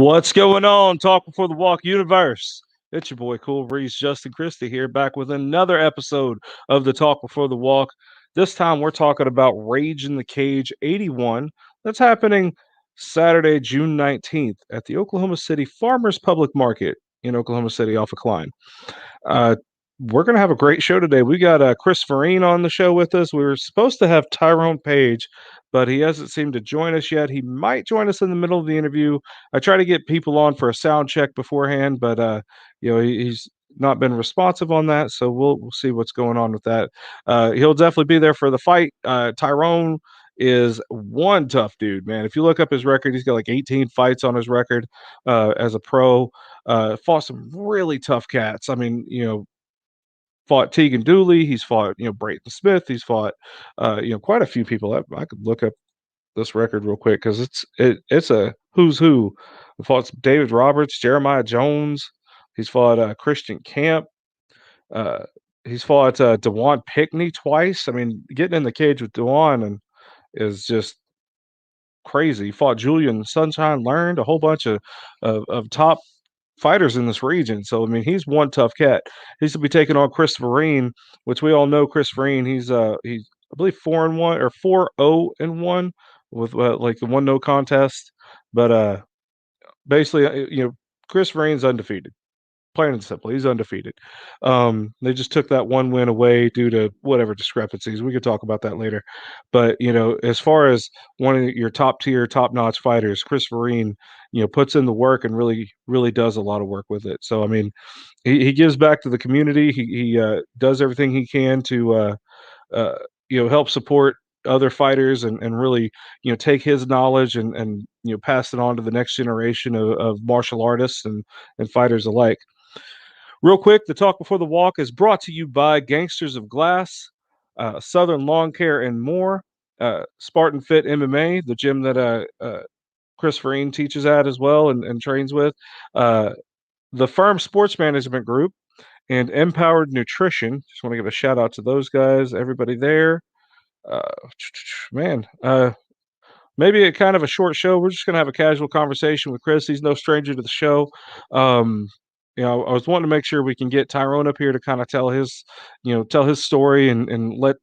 What's going on, Talk Before the Walk universe? It's your boy Cool Breeze, Justin Christie here, back with another episode of the Talk Before the Walk. This time we're talking about Rage in the Cage 81. That's happening Saturday, June 19th at the Oklahoma City Farmers Public Market in Oklahoma City off of Klein. We're going to have a great show today. We got Kris Vereen on the show with us. We were supposed to have Tyrone Paige, but he hasn't seemed to join us yet. He might join us in the middle of the interview. I try to get people on for a sound check beforehand, but he's not been responsive on that. So we'll see what's going on with that. He'll definitely be there for the fight. Tyrone is one tough dude, man. If you look up his record, he's got like 18 fights on his record as a pro. Fought some really tough cats. I mean, fought Tegan Dooley. He's fought, Brayton Smith. He's fought, quite a few people. I could look up this record real quick because it's a who's who. He fought David Roberts, Jeremiah Jones. He's fought Christian Camp. He's fought DeJuan Pickney twice. I mean, getting in the cage with DeJuan is just crazy. He fought Julian Sunshine Learned, a whole bunch of top fighters in this region. So I mean, he's one tough cat. He's to be taking on Kris Vereen, which we all know Kris Vereen. He's I believe 4-1 or 4-0-1 with like the 1-0 contest. But basically, Kris Vereen's undefeated. Plain and simple, he's undefeated. They just took that one win away due to whatever discrepancies. We could talk about that later. But as far as one of your top tier, top notch fighters, Kris Vereen, puts in the work and really, really does a lot of work with it. So I mean, he gives back to the community. He does everything he can to help support other fighters and really take his knowledge and pass it on to the next generation of martial artists and fighters alike. Real quick, the Talk Before the Walk is brought to you by Gangsters of Glass, Southern Lawn Care and more, Spartan Fit MMA, the gym that Kris Vereen teaches at as well and trains with, the Firm Sports Management Group, and Empowered Nutrition. Just want to give a shout out to those guys, everybody there. Maybe a kind of a short show. We're just going to have a casual conversation with Kris. He's no stranger to the show. I was wanting to make sure we can get Tyrone up here to kind of tell his story and let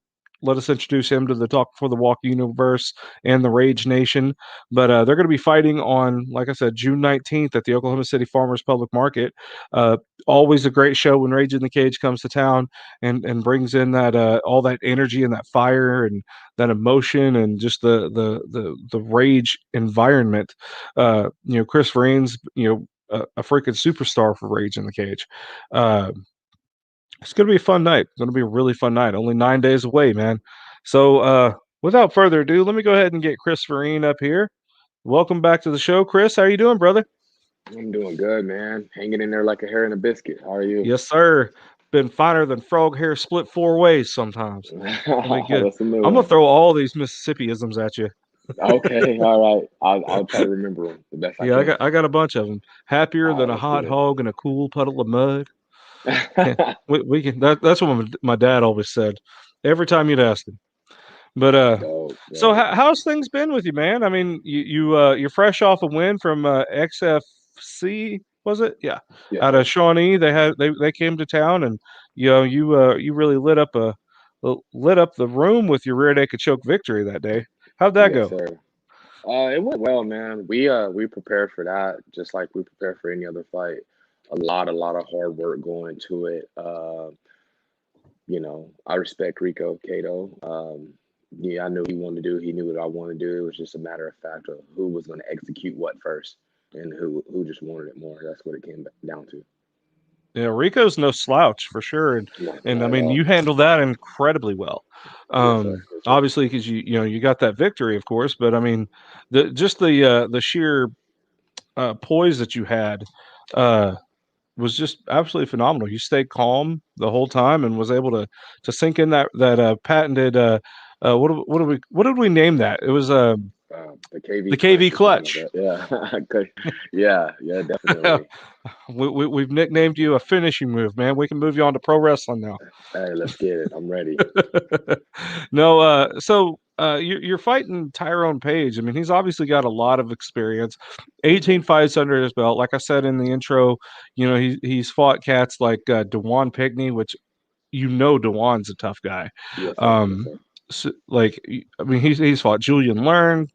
us introduce him to the Talk Before the Walk universe and the Rage Nation. But they're going to be fighting on, like I said, June 19th at the Oklahoma City Farmers Public Market. Always a great show when Rage in the Cage comes to town and brings in that all that energy and that fire and that emotion and just the rage environment. Kris Vereen's a freaking superstar for Rage in the Cage. It's going to be a fun night. It's going to be a really fun night. Only 9 days away, man. So without further ado, let me go ahead and get Kris Vereen up here. Welcome back to the show, Kris. How are you doing, brother? I'm doing good, man. Hanging in there like a hair in a biscuit. How are you? Yes, sir. Been finer than frog hair split 4 ways sometimes. That's a new I'm going one. to throw all these Mississippiisms at you. Okay, all right. I'll try to remember them the best I Yeah, can. I got a bunch of them. Happier All right, than a let's hot get hog in a cool puddle of mud. it. We can. That's what my dad always said. Every time you'd ask him. But Dope, so dope. how's things been with you, man? I mean, you're fresh off a win from XFC, was it? Yeah, Yes, out of sir. Shawnee. They came to town, and you really lit up the room with your rear naked choke victory that day. How'd that Yes, go? sir. It went well, man. We prepared for that just like we prepare for any other fight. A lot of hard work going into it. I respect Rico Cato. Yeah, I knew he wanted to do. He knew what I wanted to do. It was just a matter of fact of who was going to execute what first, and who just wanted it more. That's what it came down to. Yeah, Rico's no slouch for sure, No, and I not at mean you all. handled that incredibly well. Yes, sir. Yes, sir. Obviously, because you got that victory, of course, but I mean the sheer poise that you had uh, was just absolutely phenomenal. You stayed calm the whole time and was able to sink in that patented what did we name that? It was The KV the KV clutch or something like clutch. that. Yeah, yeah, definitely. We've nicknamed you a finishing move, man. We can move you on to pro wrestling now. Hey, let's get it. I'm ready. No, so you're fighting Tyrone Paige. I mean, he's obviously got a lot of experience, 18 fights under his belt. Like I said in the intro, he's fought cats like Dewan Pigney, which Dewan's a tough guy. Yes, sir. Yes, Um, sir. I mean, he's fought Julian Learn,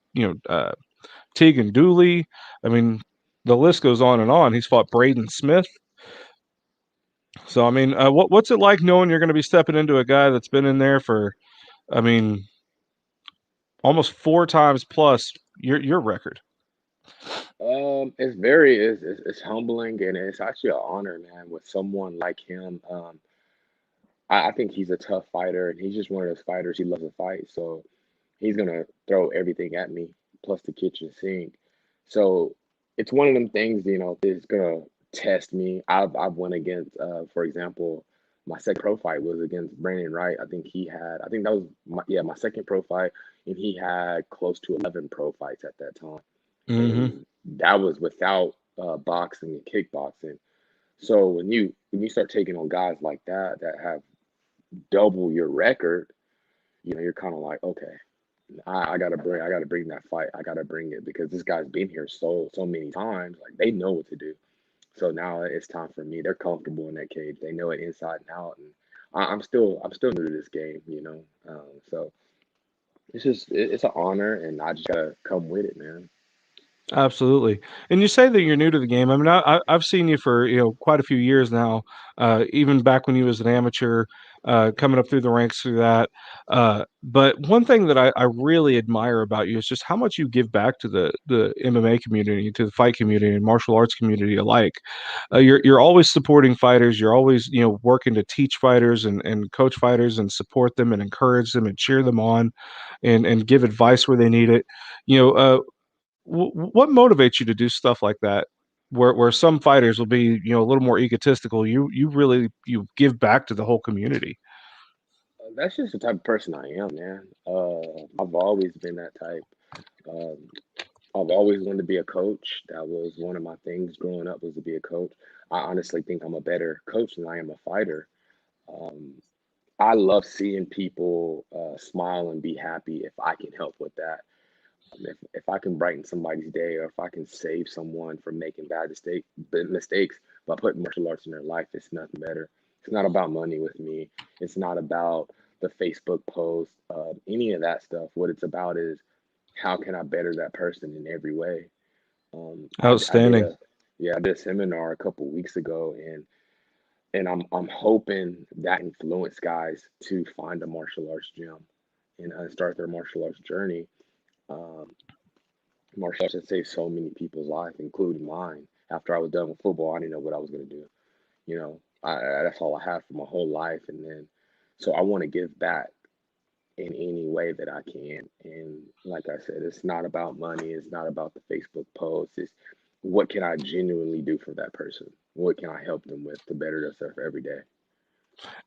Tegan Dooley. I mean, the list goes on and on. He's fought Braden Smith. So I mean, what's it like knowing you're going to be stepping into a guy that's been in there for, I mean, almost four times plus your record? It's humbling, and it's actually an honor, man, with someone like him. I think he's a tough fighter, and he's just one of those fighters. He loves to fight, so he's gonna throw everything at me, plus the kitchen sink. So it's one of them things, it's gonna test me. I've went against, for example, my second pro fight was against Brandon Wright. I think that was my second pro fight, and he had close to 11 pro fights at that time, Hmm. and that was without boxing and kickboxing. So when you start taking on guys like that have double your record, you're kind of like, okay, I gotta bring that fight. I gotta bring it because this guy's been here so many times. Like they know what to do. So now it's time for me. They're comfortable in that cage. They know it inside and out. And I'm still new to this game. So it's an honor, and I just gotta come with it, man. Absolutely. And you say that you're new to the game. I mean, I've seen you for, quite a few years now, even back when you was an amateur, coming up through the ranks through that. But one thing that I really admire about you is just how much you give back to the MMA community, to the fight community and martial arts community alike. You're always supporting fighters. You're always, working to teach fighters and coach fighters and support them and encourage them and cheer them on and give advice where they need it. You know, what motivates you to do stuff like that? Where some fighters will be, a little more egotistical. You really give back to the whole community. That's just the type of person I am, man. I've always been that type. Um, I've always wanted to be a coach. That was one of my things growing up was to be a coach. I honestly think I'm a better coach than I am a fighter. Um, I love seeing people smile and be happy if I can help with that. If I can brighten somebody's day, or if I can save someone from making bad mistakes by putting martial arts in their life, it's nothing better. It's not about money with me. It's not about the Facebook post, any of that stuff. What it's about is how can I better that person in every way. I did Outstanding. a Yeah, I did a seminar a couple weeks ago, and I'm hoping that influence guys to find a martial arts gym and start their martial arts journey. Um, Martial arts has saved so many people's lives, including mine. After I was done with football, I didn't know what I was going to do. That's all I had for my whole life, and then so I want to give back in any way that I can. And like I said, it's not about money. It's not about the Facebook posts. It's what can I genuinely do for that person? What can I help them with to better themselves every day?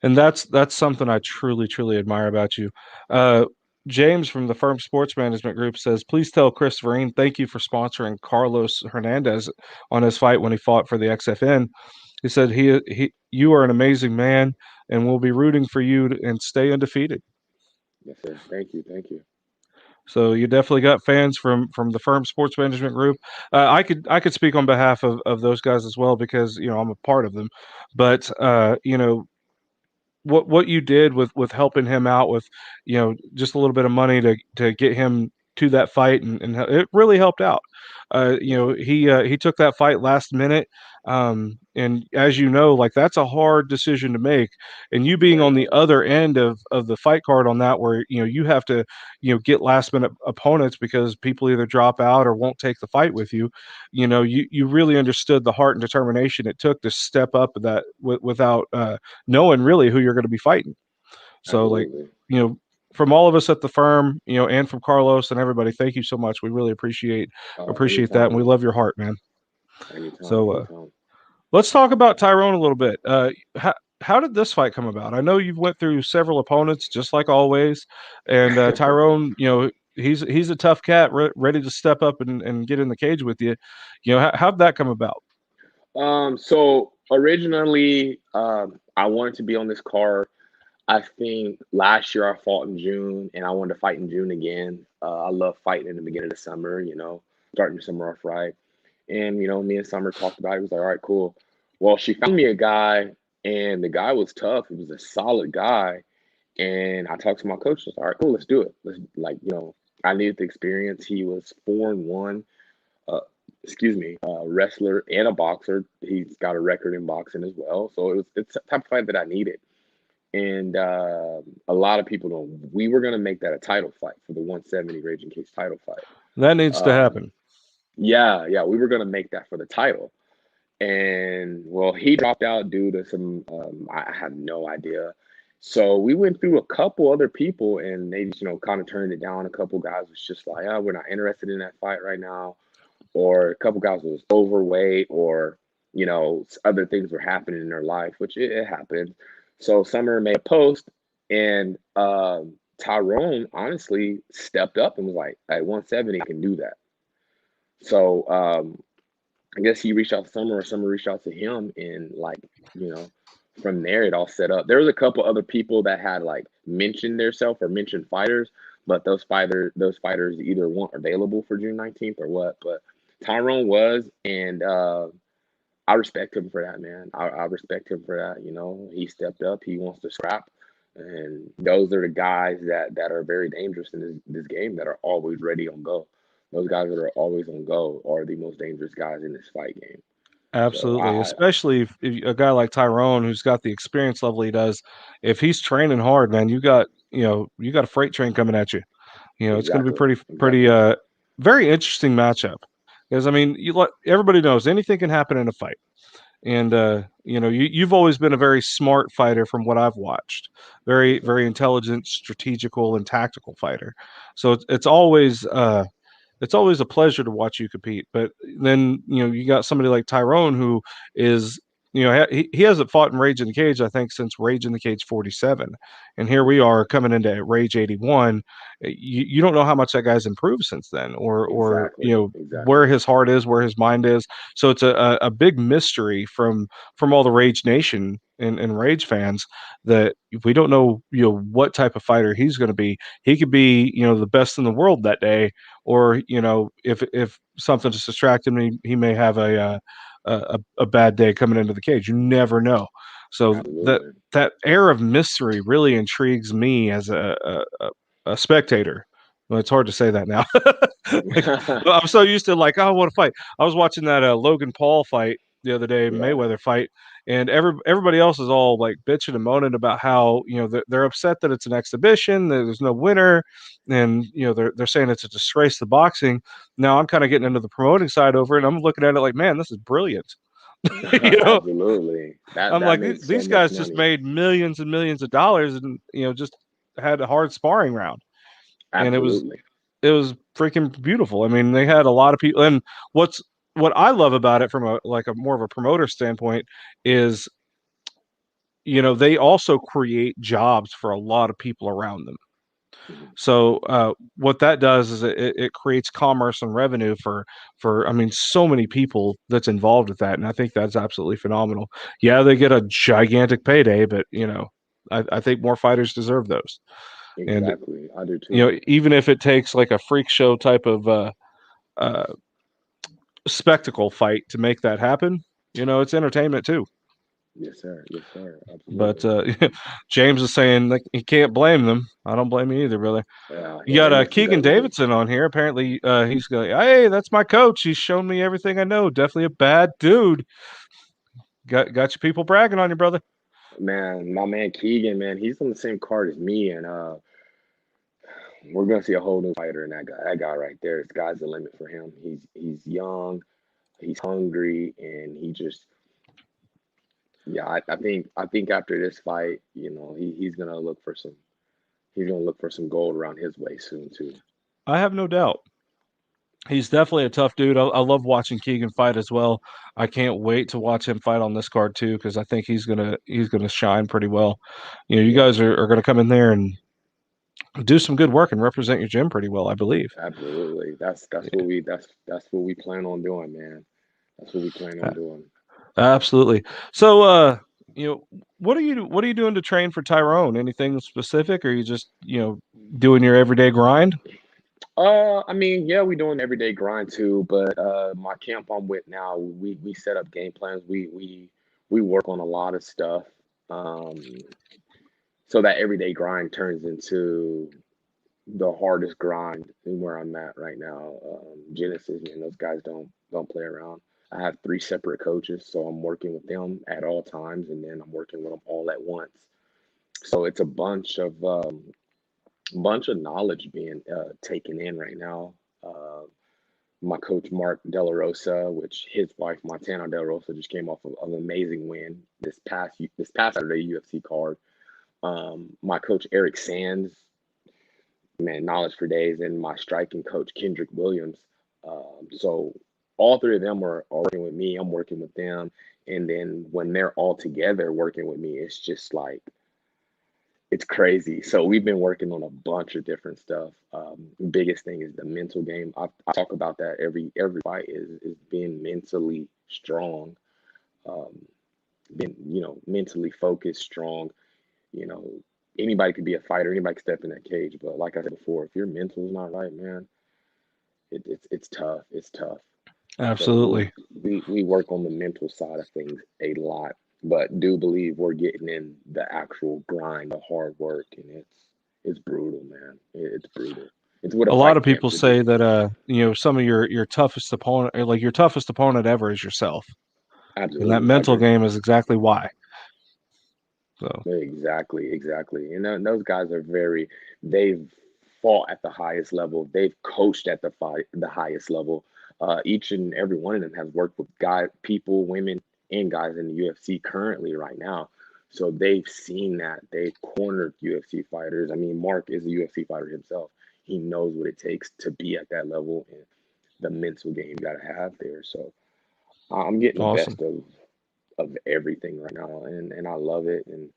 And that's something I truly admire about you. Uh, James from the Firm Sports Management Group says, please tell Chris Vereen thank you for sponsoring Carlos Hernandez on his fight when he fought for the XFN. He said you are an amazing man, and we'll be rooting for you and stay undefeated. Yes, sir. Thank you. Thank you. So you definitely got fans from the Firm Sports Management Group. I could speak on behalf of those guys as well because I'm a part of them. But what you did with helping him out with just a little bit of money to get him to that fight and it really helped out. Yes, sir. He took that fight last minute, and as you know, like that's a hard decision to make, and you being Very on the hard. other end of the fight card on that, where you have to get last minute opponents because people either drop out or won't take the fight with you. You really understood the heart and determination it took to step up that without knowing really who you're going to be fighting. So like, Absolutely. you know, from all of us at the firm, and from Carlos and everybody, thank you so much. We really appreciate that, and Anytime, we man. love your heart, man. Anytime. So Anytime. let's talk about Tyrone a little bit. How did this fight come about? I know you've went through several opponents, just like always, and Tyrone, he's a tough cat, ready to step up and get in the cage with you. How'd that come about? So originally, I wanted to be on this card. I think last year I fought in June, and I wanted to fight in June again. I love fighting in the beginning of the summer, starting the summer off right. And me and Summer talked about it. He was like, "All right, cool." Well, she found me a guy, and the guy was tough. He was a solid guy. And I talked to my coach. I was like, "All right, cool, let's do it." Let's I needed the experience. He was 4-1. Uh, excuse me, wrestler and a boxer. He's got a record in boxing as well. So it's the type of fight that I needed. And a lot of people don't. We were gonna make that a title fight for the 170 Raging Cage title fight. That needs to Um, happen. yeah, we were gonna make that for the title. And well, he dropped out due to some I had no idea. So we went through a couple other people, and they just kind of turned it down. A couple guys was just like, "Oh, we're not interested in that fight right now," or a couple guys was overweight, or other things were happening in their life, which it happened. So Summer made a post, and Tyrone honestly stepped up and was like, "At 170, I can do that." So I guess he reached out to Summer, or Summer reached out to him, and you know, from there it all set up. There was a couple other people that had mentioned themselves or mentioned fighters, but those fighters either weren't available for June 19th or what. But Tyrone was, and I respect him for that, man. I respect him for that. He stepped up. He wants to scrap, and those are the guys that are very dangerous in this game, that are always ready on go. Those guys that are always on go are the most dangerous guys in this fight game. So Absolutely, especially if a guy like Tyrone, who's got the experience level he does, if he's training hard, man, you got a freight train coming at you. It's going to be exactly, pretty exactly, very interesting matchup. Because I mean, everybody knows anything can happen in a fight. And you've always been a very smart fighter from what I've watched. Very, yes, sir. very intelligent, strategical, and tactical fighter. So it's always a pleasure to watch you compete. But then you got somebody like Tyrone, who is he hasn't fought in Rage in the Cage, I think, since Rage in the Cage 47, and here we Yes, are coming into Rage 81. You don't know how much that guy's improved since then, or exactly, where exactly, his heart is, where his mind is. So it's a big mystery from all the Rage Nation and Rage fans, that we don't know what type of fighter he's going to be. He could be the best in the world that day, or if something just distracted him, he may have a bad day coming into the cage. You never know. So absolutely. that air of mystery really intrigues me as a spectator. Well, it's hard to say that now. Like, well, I'm so used to oh, I want to fight. I was watching that Logan Paul fight the other day, Yeah, Mayweather fight, and everybody else is all bitching and moaning about how they're upset that it's an exhibition, that there's no winner, and they're saying it's a disgrace to boxing. Now I'm kind of getting into the promoting side over it, and I'm looking at it like, man, this is brilliant. you know, absolutely. That I'm that like, made so these much guys just money. made millions and millions of dollars, and just had a hard sparring round, and Absolutely. it was freaking beautiful. I mean, they had a lot of people, and what's what I love about it from a more of a promoter standpoint is, they also create jobs for a lot of people around them. Mhm. So what that does is it creates commerce and revenue for I mean, so many people that's involved with that, and I think that's absolutely phenomenal. Yeah, they get a gigantic payday, but I think more fighters deserve those. And Exactly. I do too. even if it takes like a freak show type of uh, spectacle fight to make that happen, it's entertainment too. Yes, sir. Yes, sir. But Absolutely. James is saying, like, he can't blame them. I don't blame you either, brother. Yeah, You got Anderson Keegan does too. Davidson on here. Apparently, he's going, hey, that's my coach. He's shown me everything I know. Definitely a bad dude. Got your people bragging on you, brother. Man, my man Keegan, man, he's on the same card as me, and we're gonna see a whole new fighter in that guy. That guy right there, sky's the limit for him. He's young, he's hungry, and he just yeah. I think after this fight, he's gonna look for some gold around his way soon too. I have no doubt. He's definitely a tough dude. I love watching Keegan fight as well. I can't wait to watch him fight on this card too, because I think he's gonna shine pretty well. You Yeah, guys are gonna come in there and do some good work and represent your gym pretty well, I believe. absolutely. That's what we plan on doing, man. That's what we plan on doing. Absolutely. So, what are you doing to train for Tyrone? Anything specific, or are you just doing your everyday grind? I mean, yeah, we doing everyday grind too, but my camp I'm with now, we set up game plans. We work on a lot of stuff, um, so that everyday grind turns into the hardest grind in where I'm at right now. Genesis, man, those guys don't play around. I have three separate coaches, so I'm working with them at all times, and then I'm working with them all at once. So it's a bunch of knowledge being taken in right now. Uh, my coach Mark Della Rosa, which his wife Montana Della Rosa just came off of an amazing win this past Saturday UFC card. My coach Eric Sands, man, knowledge for days, and my striking coach Kendrick Williams. So all three of them are working with me. I'm working with them, and then when they're all together working with me, it's just like it's crazy. So we've been working on a bunch of different stuff. Biggest thing is the mental game. I talk about that every fight is being mentally strong, um, being mentally focused, strong. You know, anybody could be a fighter, anybody can step in that cage. But like I said before, if your mental is not right, man, it's tough. It's tough. So Absolutely. we work on the mental side of things a lot, but do believe we're getting in the actual grind, the hard work, and it's brutal, man. It's brutal. It's what a A lot fight of camp people should be. say that some of your toughest opponent, like your toughest opponent ever, is yourself, and that Absolutely, I mental agree. game is exactly why. So Exactly, exactly. And those guys are they've fought at the highest level. They've coached at the highest level. Each and every one of them has worked with people, women, and guys in the UFC currently right now. So they've seen that. They've cornered UFC fighters. I mean, Mark is a UFC fighter himself. He knows what it takes to be at that level and the mental game you got to have there. So I'm getting the awesome. best of everything right now, and I love it. And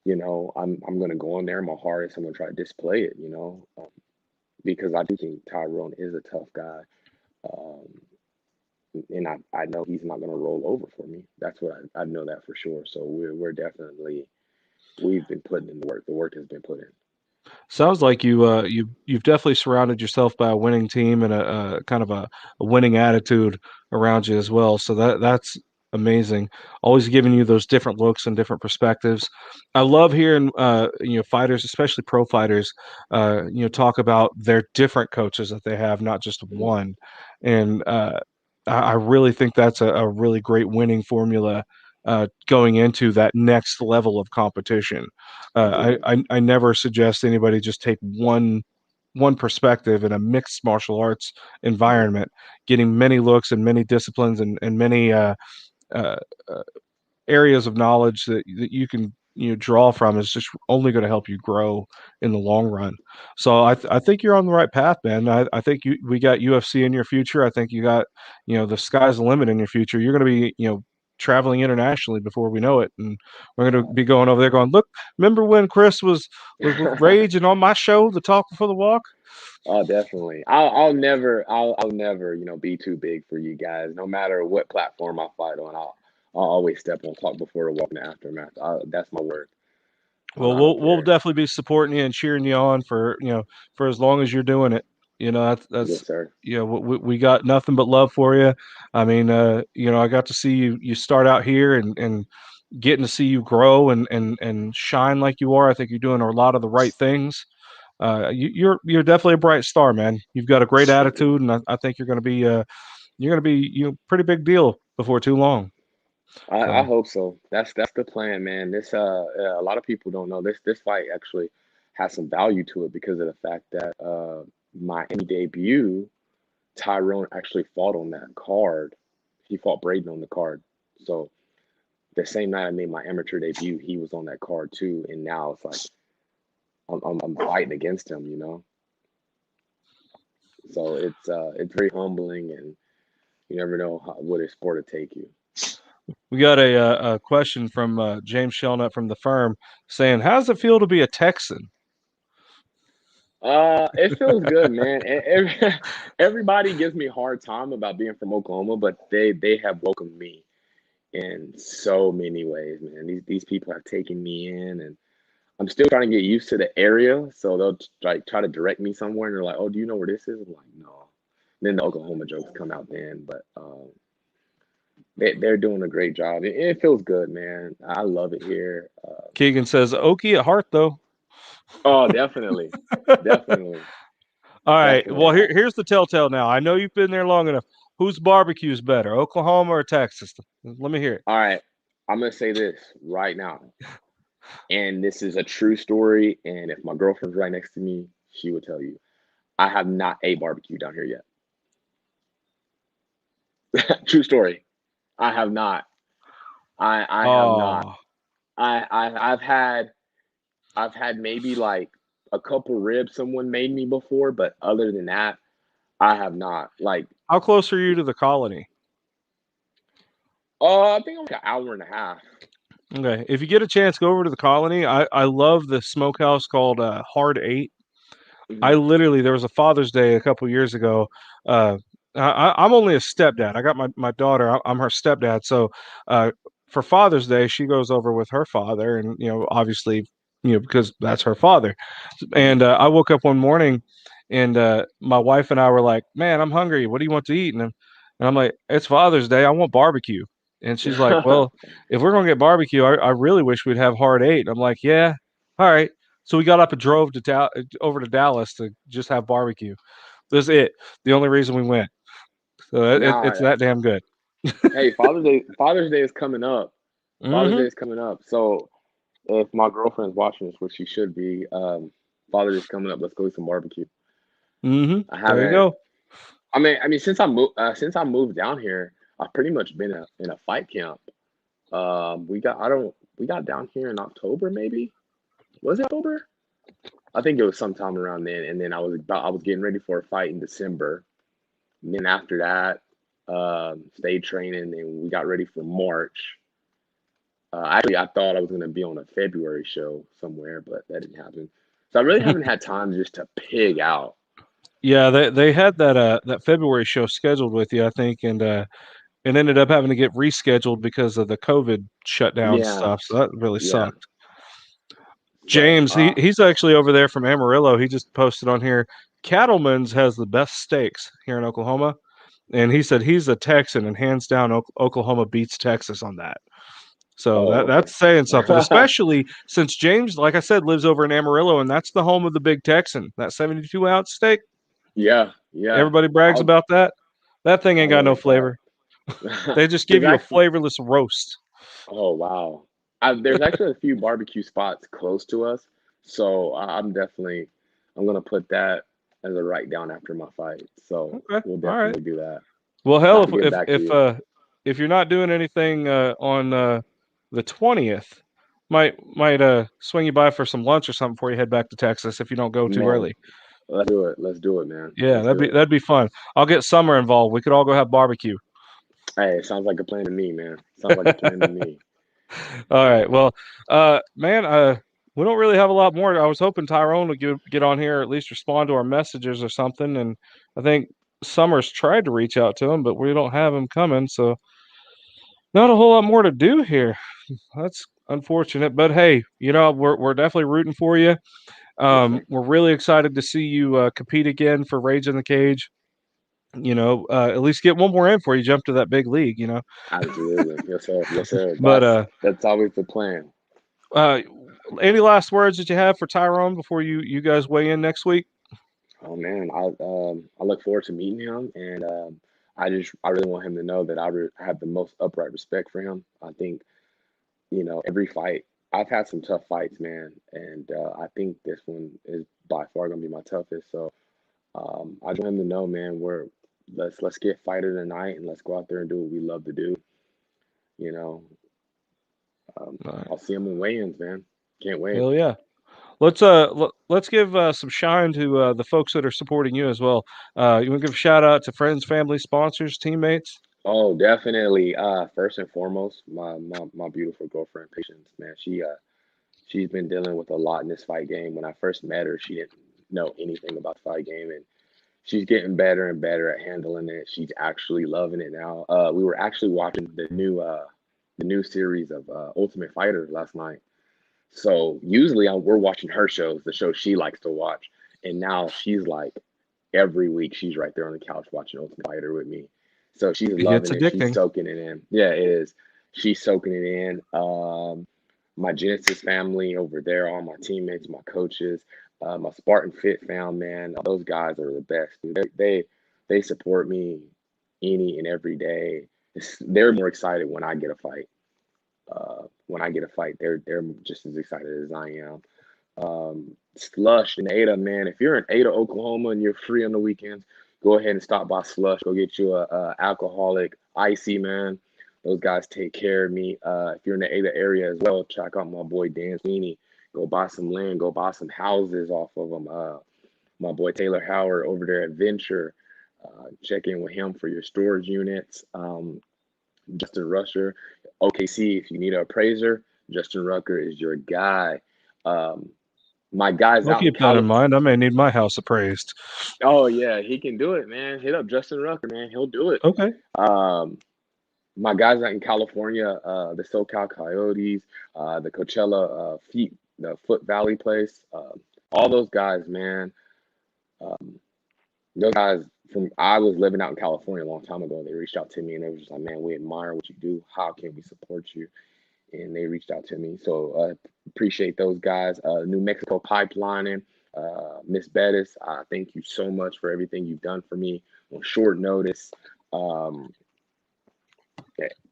I'm gonna go in there my hardest. I'm gonna try to display it, because I do think Tyrone is a tough guy, um, and I know he's not gonna roll over for me. That's what I know that for sure. So we're definitely we've been putting in the work. The work has been put in. Sounds like you've definitely surrounded yourself by a winning team and a kind of a winning attitude around you as well. So that's amazing. Always giving you those different looks and different perspectives. I love hearing fighters, especially pro fighters, talk about their different coaches that they have, not just Mhm. one. And I really think that's a really great winning formula going into that next level of competition. Agreed. I never suggest anybody just take one perspective in a mixed martial arts Hmm. environment, getting many looks and many disciplines and many uh, uh, areas of knowledge that you can draw from is just only going to help you grow in the long run. So I think you're on the right path, man. I think we got UFC in your future. I think you got the sky's the limit in your future. You're going to be traveling internationally before we know it, and we're going to be going over there going, look, remember when Kris was with Rage and on my show, The Talk Before the Walk? Oh, definitely. I'll never be too big for you guys. No matter what platform I fight on, I'll always step on talk before the walk and aftermath. That's my word. Well, I don't we'll care. definitely be supporting you and cheering you on for for as long as you're doing it. That's Yes, sir. we got nothing but love for you. I mean, I got to see you start out here and getting to see you grow and shine like you are. I think you're doing a lot of the right things. You're definitely a bright star, man. You've got a great Thank you. attitude, and I think you're gonna be pretty big deal before too long. I So hope so. That's the plan, man. A lot of people don't know this fight actually has some value to it because of the fact that my Emmy debut, Tyrone actually fought on that card. He fought Braden on the card. So the same night I made my amateur debut, he was on that card too. And now it's like I'm fighting against him. So it's very humbling, and you never know what a sport will take you. we got a question from James Shelnut from the firm saying, "How does it feel to be a Texan?" It feels good, man. Everybody gives me a hard time about being from Oklahoma, but they have welcomed me. in so many ways, man. These people have taken me in, and I'm still trying to get used to the area. So they'll like try to direct me somewhere, and they're like, "Oh, do you know where this is?" I'm like, "No." Then the Oklahoma jokes come out then, but they're doing a great job. It feels good, man. I love it here. Keegan says Okie at heart though. Oh, definitely, definitely, All right. definitely. Well, here's the telltale now. I know you've been there long enough. Whose barbecue is better, Oklahoma or Texas? Let me hear it. All right, I'm gonna say this right now, and this is a true story. And if my girlfriend's right next to me, she would tell you, I have not ate barbecue down here yet. True story. I have not. I have not. Oh, I've had maybe like a couple ribs someone made me before, but other than that, I have not. Like, how close are you to the colony? I think I'm like an hour and a half. Okay. If you get a chance, go over to the colony. I love the smokehouse called Hard Eight. I Hmm. literally there was a Father's Day a couple years ago. Uh, I'm only a stepdad. I got my daughter. I'm her stepdad. So uh, for Father's Day, she goes over with her father, and obviously, because that's her father. Hmm. And I woke up one morning, and my wife and I were like, "Man, I'm hungry. What do you want to eat?" And I'm like, "It's Father's Day. I want barbecue." And she's like, "Well, if we're gonna get barbecue, I really wish we'd have Hard Eight." I'm like, "Yeah, all right." So we got up and drove over to Dallas to just have barbecue. That's it. The only reason we went. So it's Now, that damn good. hey, Father's Day is coming up. Father's Day Mm-hmm. is coming up. So if my girlfriend's watching this, which she should be, Father's Day is coming up. Let's go eat some barbecue. Mm-hmm. I There you haven't. go. I mean, since I moved down here, I've pretty much been in a fight camp. We got down here in October, maybe. Was it October? I think it was sometime around then. And then I was getting ready for a fight in December. And then after that, stayed training, and we got ready for March. Actually, I thought I was going to be on a February show somewhere, but that didn't happen. So I really haven't had time just to pig out. Yeah, they had that February show scheduled with you, I think, and it ended up having to get rescheduled because of the COVID shutdown Yeah, stuff. So that really yeah. sucked. But James, he's actually over there from Amarillo. He just posted on here. Cattleman's has the best steaks here in Oklahoma, and he said he's a Texan, and hands down, Oklahoma beats Texas on that. So oh, that's okay. saying something, especially since James, like I said, lives over in Amarillo, and that's the home of the Big Texan. That 72-ounce steak. Yeah, yeah. Everybody brags I'll about that. That thing ain't I'll got no like that. flavor. They just give There's you a actually flavorless roast. Oh, wow. There's actually a few barbecue spots close to us, so I'm gonna put that as a write down after my fight. So Okay, we'll all right. definitely do that. Well, I'll hell, have to get back to you. if you're not doing anything on the 20th, might swing you by for some lunch or something before you head back to Texas if you don't go too Man, early. let's do it. Let's do it, man. Yeah, Let's do it. that'd be fun. I'll get Summer involved. We could all go have barbecue. Hey, it sounds like a plan to me, man. Sounds like a plan to me. All right. Well, man, we don't really have a lot more. I was hoping Tyrone would get on here, or at least respond to our messages or something. And I think Summers tried to reach out to him, but we don't have him coming. So not a whole lot more to do here. That's unfortunate. But hey, we're definitely rooting for you. Yes, sir. We're really excited to see you compete again for Rage in the Cage. At least get one more in before you jump to that big league. Absolutely. Yes, sir. Yes, sir. But That's always the plan. uh, any last words that you have for Tyrone before you guys weigh in next week? Oh man, I look forward to meeting him, and I really want him to know that I have the most upright respect for him. I think every fight I've had some tough fights, man, and I think this one is by far gonna be my toughest. So I just want him to know, man, let's get fighter tonight, and let's go out there and do what we love to do. You know, All right. I'll see him in weigh-ins, man. Can't wait. Hell yeah. Let's give some shine to the folks that are supporting you as well. You want to give a shout out to friends, family, sponsors, teammates? Oh, definitely. First and foremost, my beautiful girlfriend, Patience, man. She's been dealing with a lot in this fight game. When I first met her, she didn't know anything about the fight game, and she's getting better and better at handling it. She's actually loving it now. We were actually watching the new the new series of Ultimate Fighter last night. So usually we're watching her shows, the show she likes to watch, and now she's like every week she's right there on the couch watching Ultimate Fighter with me. So she's It's loving it. She's addicting. soaking it in. Yeah, it is. She's soaking it in. My Genesis family over there, all my teammates, my coaches, my Spartan Fit fam, man, those guys are the best. Dude. They support me any and every day. They're more excited when I get a fight. When I get a fight, they're just as excited as I am. Slush in Ada, man. If you're in Ada, Oklahoma, and you're free on the weekends, go ahead and stop by Slush. Go get you a alcoholic icy, man. Those guys take care of me. If you're in the Ada area as well, check out my boy Dan Sweeney. Go buy some land. Go buy some houses off of them. My boy Taylor Howard over there at Venture. Check in with him for your storage units. Justin Rusher, OKC. If you need an appraiser, Justin Rucker is your guy. My guys I'll out in keep that in California. mind. I may need my house appraised. Oh yeah, he can do it, man. Hit up Justin Rucker, man. He'll do it. Okay. My guys out in California, the SoCal Coyotes, the Coachella the Foot Valley place, all those guys, man. Those guys I was living out in California a long time ago. They reached out to me and they were just like, man, we admire what you do. How can we support you? And they reached out to me. So appreciate those guys. New Mexico Pipelining, Miss Bettis, thank you so much for everything you've done for me on short notice.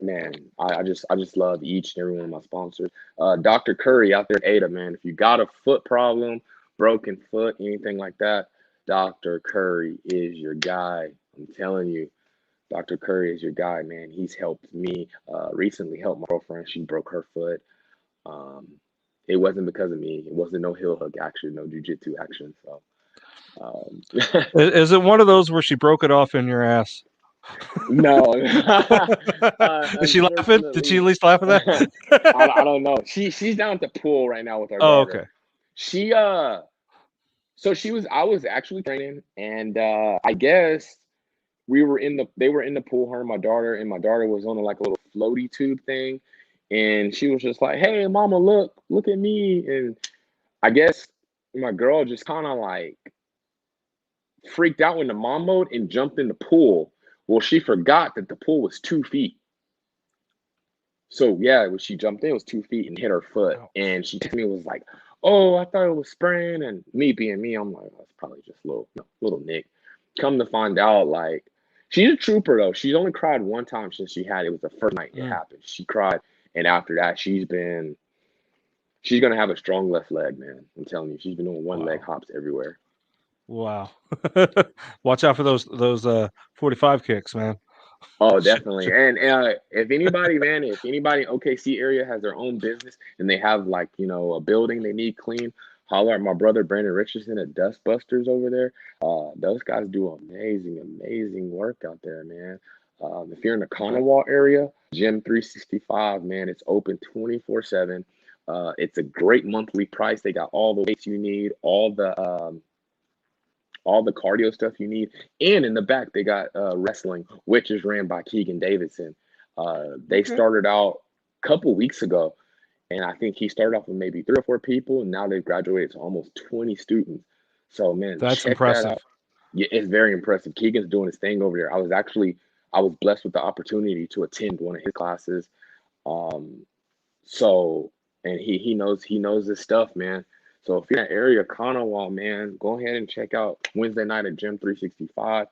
Man, I just love each and every one of my sponsors. Dr. Curry out there at Ada, man. If you got a foot problem, broken foot, anything like that, Dr. Curry is your guy. I'm telling you. Dr. Curry is your guy, man. He's helped me. Recently helped my girlfriend. She broke her foot. It wasn't because of me. It wasn't no heel hook action, no jujitsu action. So, Is it one of those where she broke it off in your ass? no. Is she laughing? Did she at least laugh at that? I don't know. She's down at the pool right now with our daughter. Okay. She so I was actually training, and I guess they were in the pool, her and my daughter was on like a little floaty tube thing, and she was just like, hey mama, look at me. And I guess my girl just kind of like freaked out in the mom mode and jumped in the pool. Well, she forgot that the pool was 2 feet. So yeah, when she jumped in, it was 2 feet and hit her foot. And she texted me and was like, oh, I thought it was spraying. And me being me, I'm like, that's probably just little Nick. Come to find out, like, she's a trooper though. She's only cried one time since it was the first night it happened. She cried, and after that, she's gonna have a strong left leg, man. I'm telling you, she's been doing one leg hops everywhere. Wow. Watch out for those 45 kicks, man. Oh, definitely. And if anybody in OKC area has their own business and they have like, a building they need clean, holler at my brother Brandon Richardson at Dustbusters over there. Those guys do amazing work out there, man. If you're in the Kanawha area, Gym 365, man, it's open 24/7. It's a great monthly price. They got all the weights you need, all the cardio stuff you need, and in the back they got wrestling, which is ran by Keegan Davidson. They started out a couple weeks ago, and I think he started off with maybe 3 or 4 people, and now they've graduated to almost 20 students. So man, that's check impressive. that out. Yeah, it's very impressive. Keegan's doing his thing over there. I was blessed with the opportunity to attend one of his classes. So, and he knows his stuff, man. So if you're in that area, Conowall, man, go ahead and check out Wednesday night at Gym 365.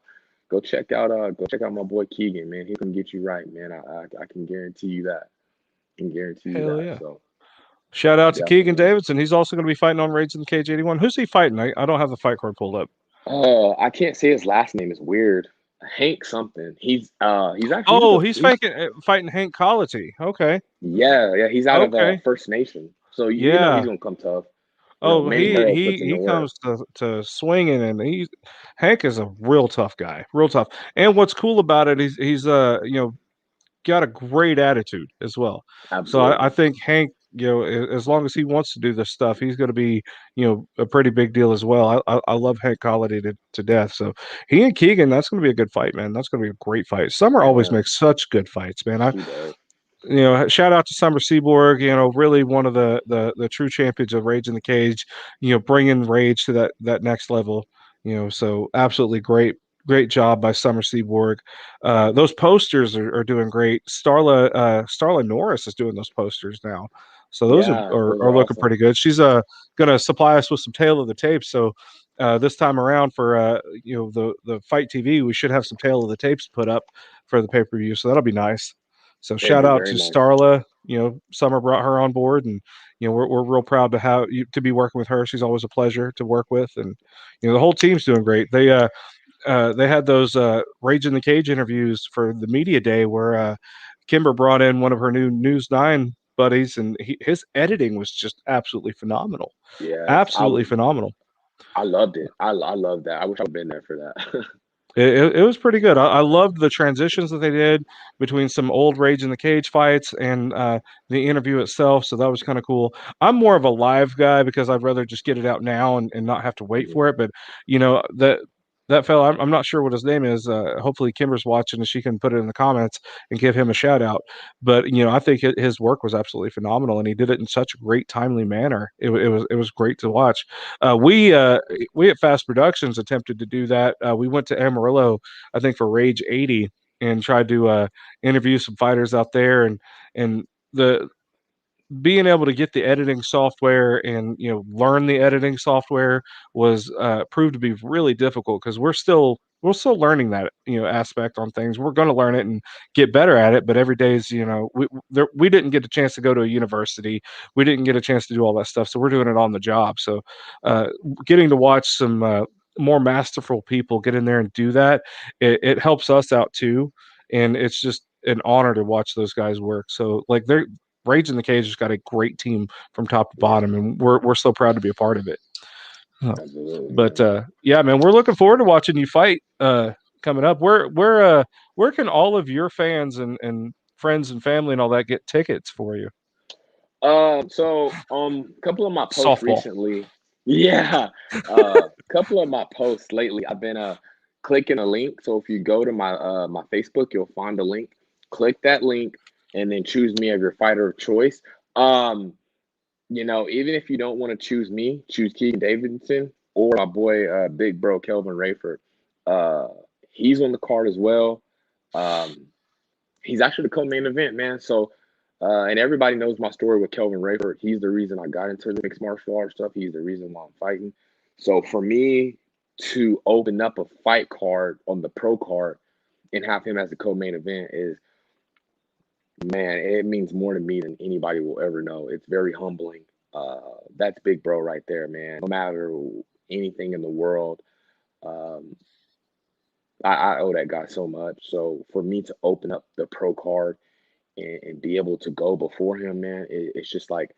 Go check out my boy Keegan, man. He can get you right, man. I can guarantee you that. Yeah. So shout out to Keegan Davidson. He's also going to be fighting on Raids in the Cage 81. Who's he fighting? I don't have the fight card pulled up. I can't say his last name. Is weird. Hank something. He's actually. Oh, he's fighting Hank Colity. Okay. Yeah. He's out of First Nation, so you know he's gonna come tough. Oh, he comes to swinging, and Hank is a real tough guy, real tough. And what's cool about it, he's got a great attitude as well. Absolutely. So I think Hank, as long as he wants to do this stuff, he's going to be, a pretty big deal as well. I love Hank Colity to death. So he and Keegan, that's going to be a good fight, man. That's going to be a great fight. Summer always makes such good fights, man. shout out to Summer Seaborg, really one of the true champions of Rage in the Cage, bringing Rage to that next level, so absolutely great job by Summer Seaborg. Those posters are doing great. Starla Norris is doing those posters now. So those are, Yeah, are, those are are looking awesome. pretty good. She's gonna supply us with some tail of the tape. So this time around for the Fight TV, we should have some tail of the tapes put up for the pay-per-view. So that'll be nice. So It'd shout be out very to nice. Starla. Summer brought her on board, and we're real proud to have you to be working with her. She's always a pleasure to work with, and the whole team's doing great. They had those Rage in the Cage interviews for the media day where Kimber brought in one of her new News 9 buddies, and his editing was just absolutely phenomenal. Yes, Absolutely phenomenal. I loved it. I love that. I wish I'd been there for that. It was pretty good. I loved the transitions that they did between some old Rage in the Cage fights and the interview itself. So that was kind of cool. I'm more of a live guy because I'd rather just get it out now and not have to wait Mhm. for it. But that fella, I'm not sure what his name is. Hopefully Kimber's watching and she can put it in the comments and give him a shout out. But I think his work was absolutely phenomenal, and he did it in such a great, timely manner. It was great to watch. We at Fast Productions attempted to do that. We went to Amarillo, I think, for Rage 80 and tried to interview some fighters out there, and the being able to get the editing software and learn the editing software was proved to be really difficult because we're still learning that aspect on things. We're going to learn it and get better at it, but every day is we didn't get a chance to go to a university. We didn't get a chance to do all that stuff, so we're doing it on the job. So uh, getting to watch some more masterful people get in there and do that, it helps us out too, and it's just an honor to watch those guys work. So like they're Rage in the Cage has got a great team from top to Yeah, bottom, and we're so proud to be a part of it. Uh, absolutely, but man. yeah, man, we're looking forward to watching you fight coming up. Where can all of your fans and friends and family and all that get tickets for you? A couple of my posts Softball. recently, yeah, couple of my posts lately, I've been clicking a link. So if you go to my Facebook, you'll find a link. Click that link, and then choose me as your fighter of choice. Um, even if you don't want to choose me, choose Keegan Davidson or my boy, big bro Kelvin Rayford. Uh, he's on the card as well. Um, he's actually the co-main event, man. So, and everybody knows my story with Kelvin Rayford. He's the reason I got into the mixed martial arts stuff. He's the reason why I'm fighting. So for me to open up a fight card on the pro card and have him as the co-main event is, man, it means more to me than anybody will ever know. It's very humbling. That's big bro right there, man. No matter anything in the world, um, I owe that guy so much. So for me to open up the pro card and be able to go before him, man, it's just like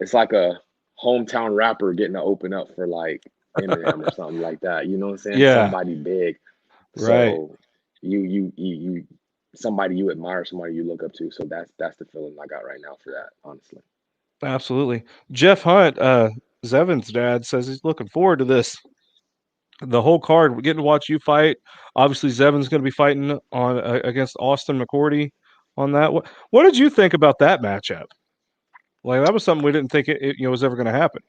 it's like a hometown rapper getting to open up for like Eminem or something like that. You know what I'm saying? Yeah, Somebody big. right. So you somebody you admire, somebody you look up to. So that's the feeling I got right now for that, honestly. Absolutely. Jeff Hunt, Zevin's dad, says he's looking forward to this. The whole card, we're getting to watch you fight. Obviously, Zevin's going to be fighting on against Austin McCourty on that. What did you think about that matchup? Like that was something we didn't think it was ever going to happen.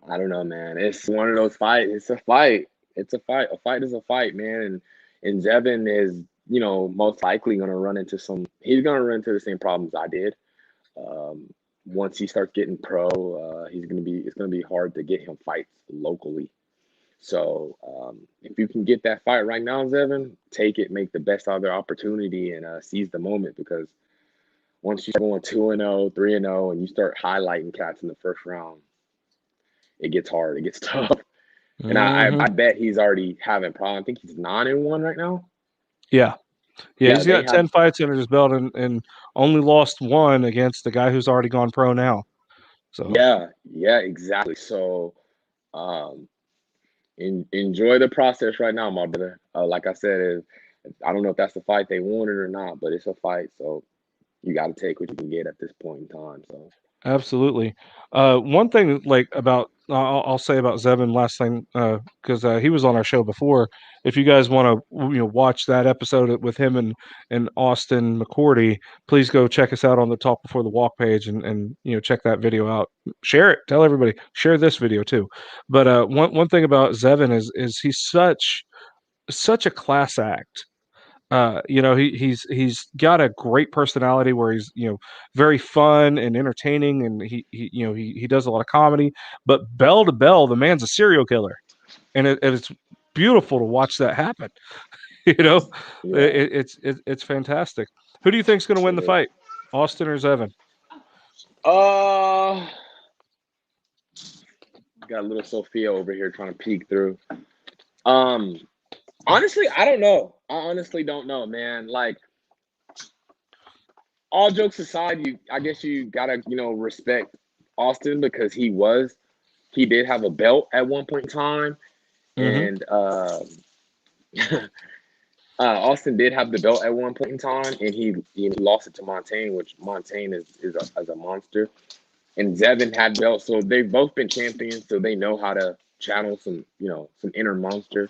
I don't know, man. It's one of those fights. It's a fight. It's a fight. A fight is a fight, man. And Zevin is, most likely gonna run into some. He's gonna run into the same problems I did. Um, Once he starts getting pro, he's gonna be. It's gonna be hard to get him fights locally. So if you can get that fight right now, Zevin, take it, make the best out of the opportunity, and seize the moment because once you start going 2-0, 3-0, and you start highlighting cats in the first round, it gets hard. It gets tough. And I Hmm. bet he's already having problems. I think he's 9-1 right now. Yeah, yeah, Yeah, he's they got have. 10 fights under his belt and only lost one against the guy who's already gone pro now. So Yeah, yeah, exactly. So, um, enjoy the process right now, my brother. Like I said, I don't know if that's the fight they wanted or not, but it's a fight. So you got to take what you can get at this point in time. So absolutely. One thing like about I'll say about Zevin last thing because he was on our show before. If you guys want to watch that episode with him and Austin McCourty, please go check us out on the Talk Before the Walk page and check that video out. Share it. Tell everybody. Share this video too. But one thing about Zevin is he's such a class act. He's got a great personality where he's very fun and entertaining, and he does a lot of comedy. But bell to bell, the man's a serial killer, and it's beautiful to watch that happen. you know, Yeah, it's fantastic. Who do you think's going to win the sure. fight, Austin or Zevin? Uh, got a little Sophia over here trying to peek through. Um, Honestly, I don't know. I honestly don't know, man. Like, all jokes aside, I guess you gotta, respect Austin because he did have a belt at one point in time, Mm-hmm. and Austin did have the belt at one point in time, and he lost it to Montaigne, which Montaigne is a monster. And Zevin had belts, so they've both been champions, so they know how to channel some inner monster.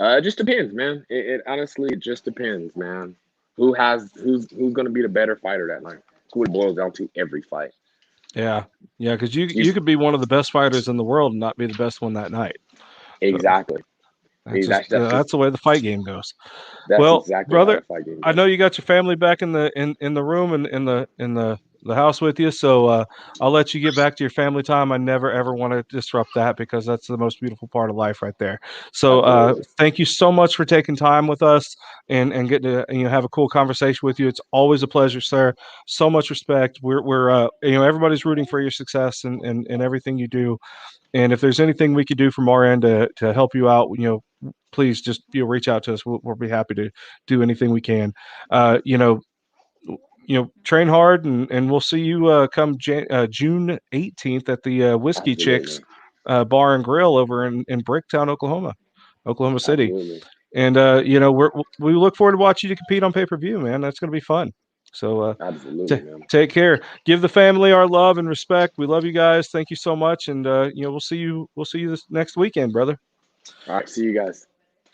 It just depends, man. It honestly, it just depends, man. Who's gonna be the better fighter that night? That's what it boils down to every fight. Yeah, yeah, because You, you could be one of the best fighters in the world and not be the best one that night. So exactly. that's just That's just that's the way the fight game goes. that's Well, exactly how the brother, fight game I goes. know you got your family back in the room and in the house with you, so I'll let you get back to your family time. I never ever want to disrupt that because that's the most beautiful part of life right there. So Absolutely, thank you so much for taking time with us and getting to have a cool conversation with you. It's always a pleasure, sir. So much respect. We're everybody's rooting for your success and everything you do. And if there's anything we could do from our end to help you out, please just reach out to us. We'll be happy to do anything we can. Uh, you know, train hard, and we'll see you come June 18th at the Whiskey Chicks absolutely, Bar and Grill over in Bricktown, Oklahoma City. absolutely, And we look forward to watching you compete on pay-per-view, man. That's going to be fun. So absolutely, man. take care. Give the family our love and respect. We love you guys. Thank you so much, and we'll see you this next weekend, brother. All right, see you guys.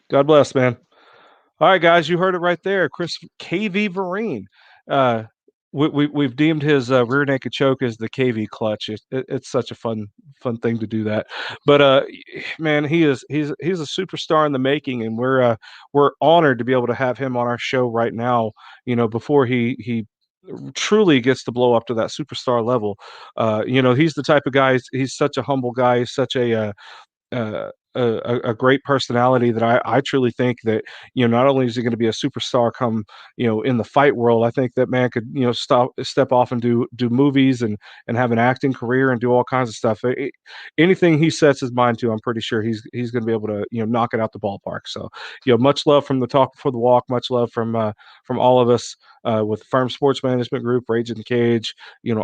God bless, man. All right, guys, you heard it right there. Kris KV Vereen. Uh, we've deemed his rear naked choke as the KV clutch. It's such a fun thing to do that. But man, he's a superstar in the making, and we're honored to be able to have him on our show right now. Before he truly gets to blow up to that superstar level. He's the type of guy. He's such a humble guy. He's such a great personality that I truly think that not only is he going to be a superstar come in the fight world. I think that man could step off and do movies and have an acting career and do all kinds of stuff. Anything he sets his mind to, I'm pretty sure he's going to be able to knock it out the ballpark. So much love from the Talk Before the Walk, much love from all of us with Firm Sports Management Group, Rage in the Cage.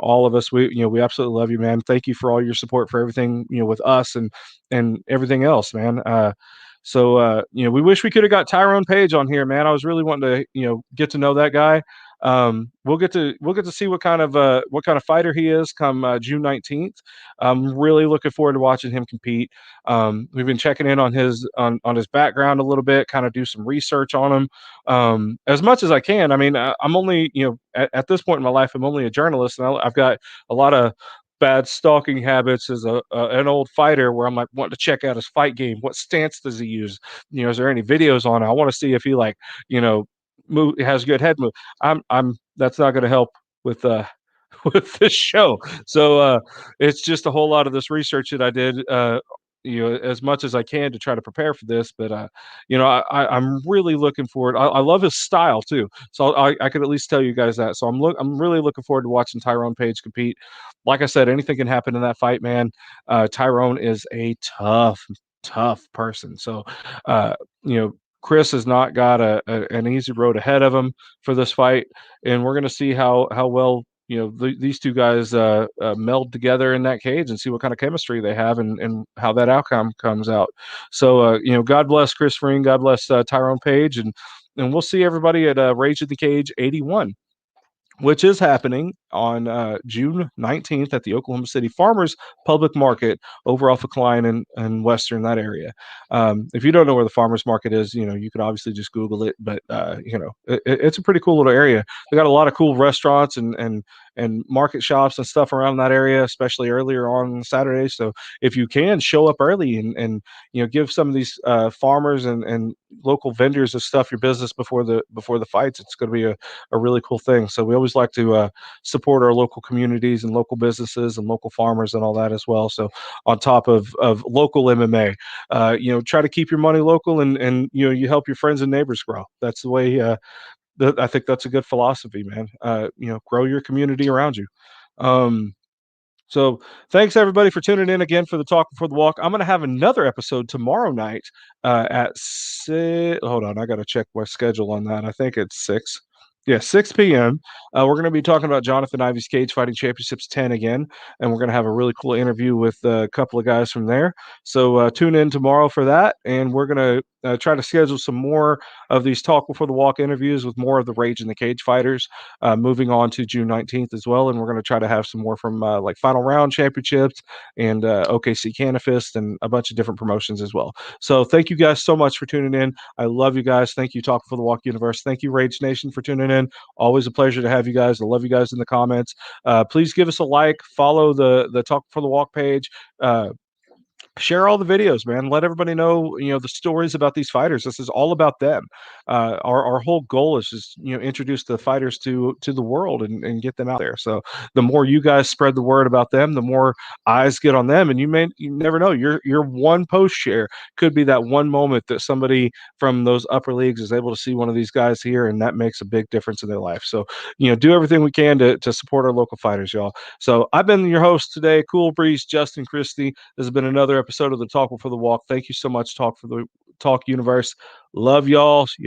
All of us, we absolutely love you, man. Thank you for all your support for everything with us and everything else, man. We wish we could have got Tyrone Paige on here, man. I was really wanting to get to know that guy. We'll get to see what kind of fighter he is come June 19th. I'm really looking forward to watching him compete. We've been checking in on his background a little bit, kind of do some research on him as much as I can. I mean, I'm only at this point in my life, I'm only a journalist, and I've got a lot of bad stalking habits as an old fighter where I'm like wanting to check out his fight game. What stance does he use? Is there any videos on it? I want to see if he has good head move. I'm that's not going to help with with this show. So it's just a whole lot of this research that I did. As much as I can to try to prepare for this, but I'm really looking forward. I love his style too, so I could at least tell you guys that. So I'm really looking forward to watching Tyrone Paige compete. Like I said, anything can happen in that fight, man. Tyrone is a tough person. So, uh, you know, Kris has not got an easy road ahead of him for this fight, and we're going to see how well these two guys meld together in that cage and see what kind of chemistry they have and how that outcome comes out. So, God bless Kris Vereen, God bless Tyrone Paige, and we'll see everybody at Rage in the Cage 81, which is happening on June 19th at the Oklahoma City Farmers Public Market over off of Klein and Western, that area. If you don't know where the Farmers Market is, you could obviously just Google it, but it's a pretty cool little area. They got a lot of cool restaurants and market shops and stuff around that area, especially earlier on Saturdays. So if you can show up early and give some of these farmers and local vendors of stuff your business before the fights, it's going to be a really cool thing. So we always like to support our local communities and local businesses and local farmers and all that as well. So on top of local MMA, try to keep your money local and you help your friends and neighbors grow. That's the way. I think that's a good philosophy, man. Grow your community around you. So thanks everybody for tuning in again for the Talk Before the Walk. I'm going to have another episode tomorrow night at 6. Hold on, I got to check my schedule on that. I think it's 6. Yeah, 6 p.m. We're going to be talking about Jonathan Ivy's Cage Fighting Championships 10 again, and we're going to have a really cool interview with a couple of guys from there. So tune in tomorrow for that, and we're going to try to schedule some more of these Talk Before the Walk interviews with more of the Rage in the Cage fighters moving on to June 19th as well. And we're going to try to have some more from like Final Round Championships and OKC Canifist and a bunch of different promotions as well. So thank you guys so much for tuning in. I love you guys. Thank you, Talk Before the Walk Universe. Thank you, Rage Nation, for tuning in. Always a pleasure to have you guys. I love you guys in the comments. Please give us a like, follow the Talk Before the Walk page. Share all the videos, man. Let everybody know, the stories about these fighters. This is all about them. Our whole goal is just, introduce the fighters to the world and get them out there. So the more you guys spread the word about them, the more eyes get on them. And you never know, your one post share could be that one moment that somebody from those upper leagues is able to see one of these guys here, and that makes a big difference in their life. So, do everything we can to support our local fighters, y'all. So I've been your host today, Cool Breeze, Justin Christie. This has been another episode of the Talk Before the Walk. Thank you so much, Talk for the Talk Universe. Love y'all.